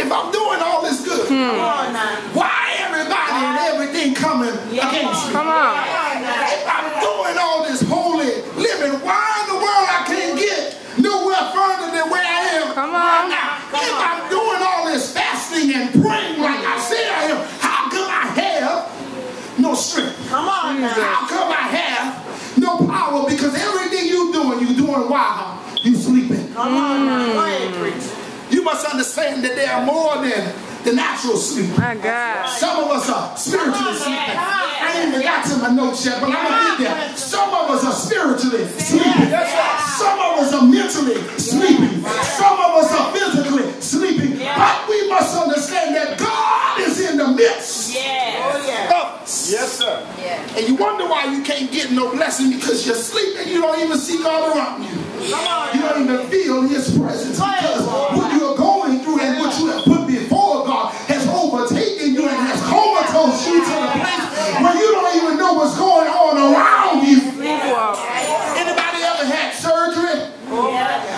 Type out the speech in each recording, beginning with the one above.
if I'm doing all this good, why everybody and everything coming against me? Come on. If I'm doing all this holy living, why in the world I can't get nowhere further than where I am Come on. right now? If I'm doing all this fasting and praying like I say I am, how come I have no strength? Come on now. How come I have no power? Because everything you're doing while you sleeping. Come on now. Go ahead, preach. You must understand that there are more than the natural sleep. My God. Some of us are spiritually sleeping. I ain't even got to my notes yet, but I'm going to get there. Some of us are spiritually sleeping. Some of us are mentally sleeping. Some of us are physically sleeping. But we must understand that God is in the midst of us. Yes, sir. And you wonder why you can't get no blessing because you're sleeping. You don't even see God around you. You don't even feel His presence because what you're going through and what you have put before God has overtaken you and has comatose you to the place where you don't even know what's going on around you. Anybody ever had surgery?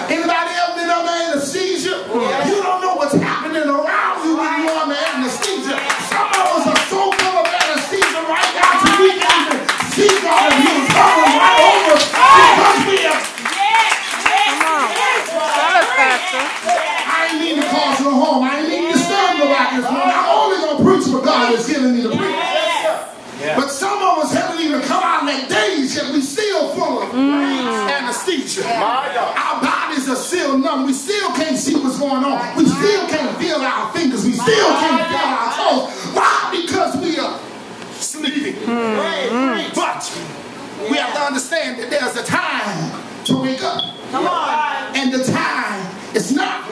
Anybody ever been under anesthesia? You don't know what's happening around you when you're under anesthesia. Some of us are so full of anesthesia right now till we can't even see God and He's coming right over us because we are. I ain't mean to cause no harm. I ain't mean to disturb nobody this morning. I'm only going to preach what God has given me to preach. But some of us haven't even come out of that days yet. We still full of anesthesia. Our bodies are still numb. We still can't see what's going on. We still can't feel our fingers. We still can't feel our toes. Why? Because we are sleeping. But we have to understand that there's a time to wake up. Come on. And the time is not.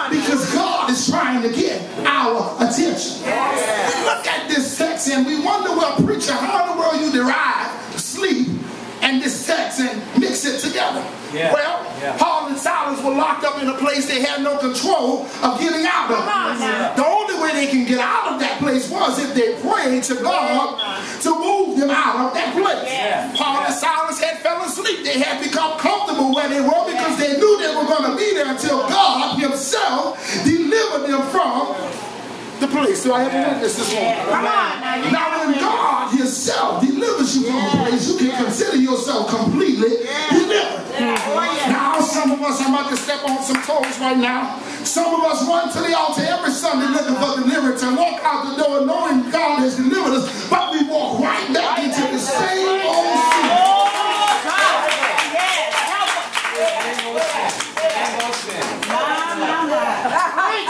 Because God is trying to get our attention. We look at this text and we wonder, well, preacher, how in the world you derive sleep and this text and mix it together? Well, Paul and Silas were locked up in a place they had no control of getting out of. The only way they can get out of that place was if they prayed to God to move them out of that place. Paul and Silas had fell asleep. They had become comfortable where they were because they knew they were going to be there until God Himself delivered them from the place. So I have a witness this morning. Now when God Himself delivers you from a place, you can consider yourself completely delivered. Now some of us, I'm about to step on some toes right now. Some of us run to the altar every Sunday looking for deliverance and walk out the door knowing God has delivered us, but we walk right back into the same old sin.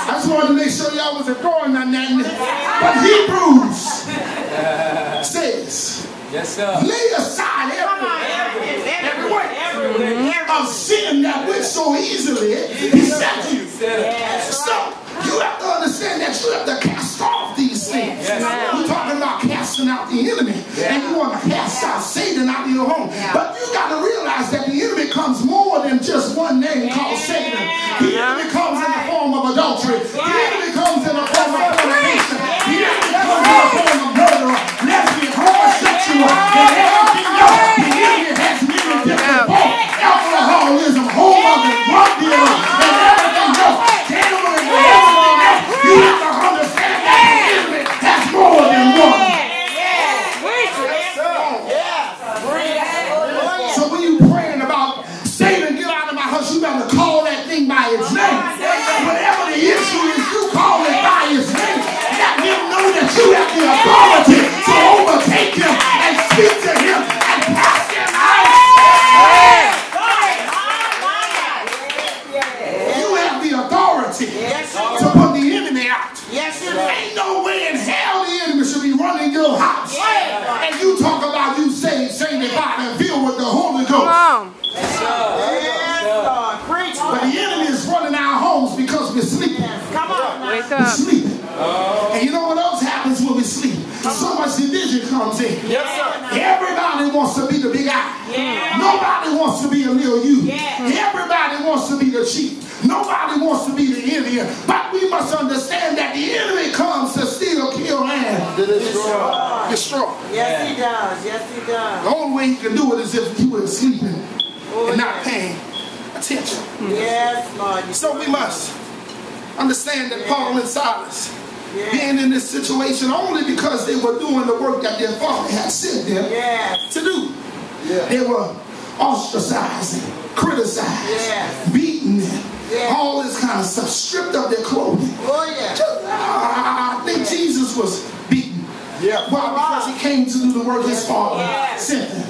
I just wanted to make sure y'all wasn't throwing on that. But Hebrews says, lay aside every weight of sin that which so easily beset you. So you have to understand that you have to cast off these things. We're talking about casting out the enemy, and you want to cast out Satan out of your home. But you got to realize that the enemy comes more than just one name called Satan. The enemy comes in the form of adultery. The enemy comes in the form of fornication. The enemy comes in the form of murder, lesbian, homosexual, and everything else. The enemy has many different forms. Alcoholism, homeowners, drug dealers, and everything else. Gambling and everything else. You have to understand that the enemy has more than one. So when you praying about Satan, get out of my house, you better call that thing by its name. Whatever the issue is, you call it by its name. Let him know that you have the authority to overtake him and speak to him and cast him out. You have the authority to put the enemy out. Ain't no way in hell the enemy should be running your house. And you talk about you saved, sanctified, and filled with the Holy Ghost. But the enemy is running our homes because we're sleeping. Wake up. We're sleeping. And you know what else happens when we sleep? So much division comes in. Everybody wants to be the big I. Nobody wants to be a little you. Everybody wants to be the chief. Nobody wants to be the Indian. But we must understand that the enemy comes to steal, kill, and destroy. Yes, he does. Yes, he does. The only way he can do it is if you were sleeping and not paying attention. Yes, Lord. So we must Understand that Paul and Silas being in this situation only because they were doing the work that their father had sent them to do. They were ostracized, criticized, beaten, all this kind of stuff, stripped of their clothing. I think Jesus was beaten. Why? Because he came to do the work his father sent him.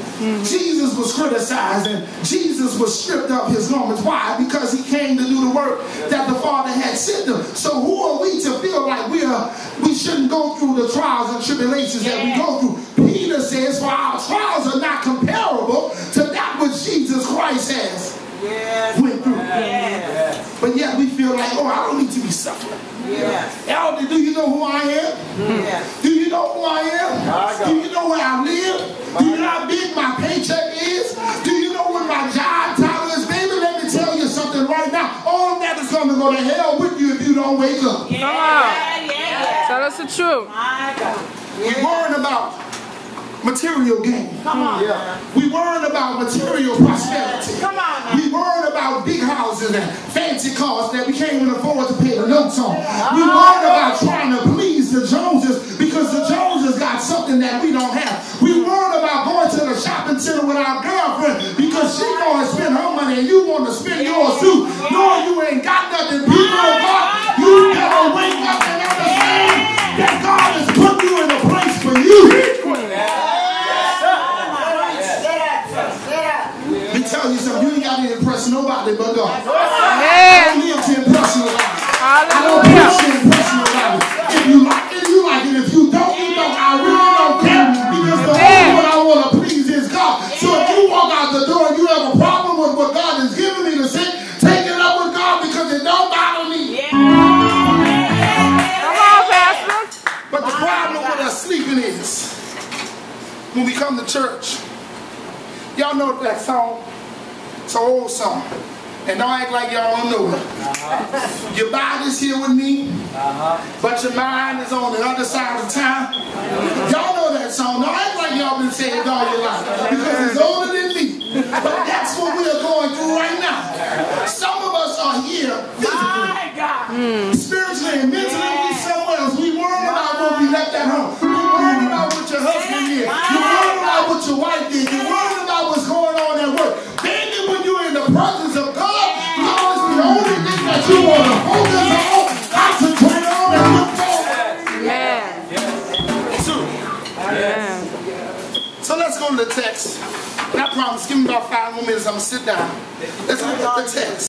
Jesus was criticized and Jesus was stripped of his garments. Why? Because he came to do the work that the Father had sent him. So who are we to feel like we shouldn't go through the trials and tribulations that we go through? Peter says, for our trials are not comparable to that which Jesus Christ has went through. But yet we feel like, oh, I don't need to be suffering. Elder, do you know who I am? Do you know who I am? Do you know where I live? Do you know how big my paycheck is? Do you know what my job title is? Baby, let me tell you something right now. All of that is going to go to hell with you if you don't wake up. Come on. Tell us the truth. We're worrying about material gain. We worrying about material prosperity. We worrying about big houses and fancy cars that we can't even afford to pay the notes on. We worrying about trying to please the Joneses because the Joneses got something that we don't have. We worrying about going to the shopping center with our girlfriend because she going to spend her money and you want to spend yours too. Knowing you ain't got nothing. People of God, you better wake up and understand that God has put you in a place for you. Tell you something, you ain't got to impress nobody but God. I don't live to impress nobody. I don't preach to impress nobody. If you like it, you like it. If you don't, you don't. I really don't care because the only one I want to please is God. So if you walk out the door and you have a problem with what God has given me to say, take it up with God because it don't bother me. Come on, Pastor. But the problem with us sleeping is when we come to church, y'all know that song? It's an old song. And don't act like y'all don't know it. Your body's here with me, but your mind is on the other side of town. Y'all know that song. Don't act like y'all been saying it all your life because it's older than me. But that's what we are going through right now. Some of us are here physically, spiritually, and mentally. We somewhere else. We worry about what we left at home. We worry about what your husband did. You worry about what your wife did. You worry about what's going on at work. Baby, when you're in the presence of God, God is the only thing that you want to focus on, concentrate on, and look forward. So let's go to the text. And I promise, give me about 5 more minutes, I'm going to sit down. Let's look at the text.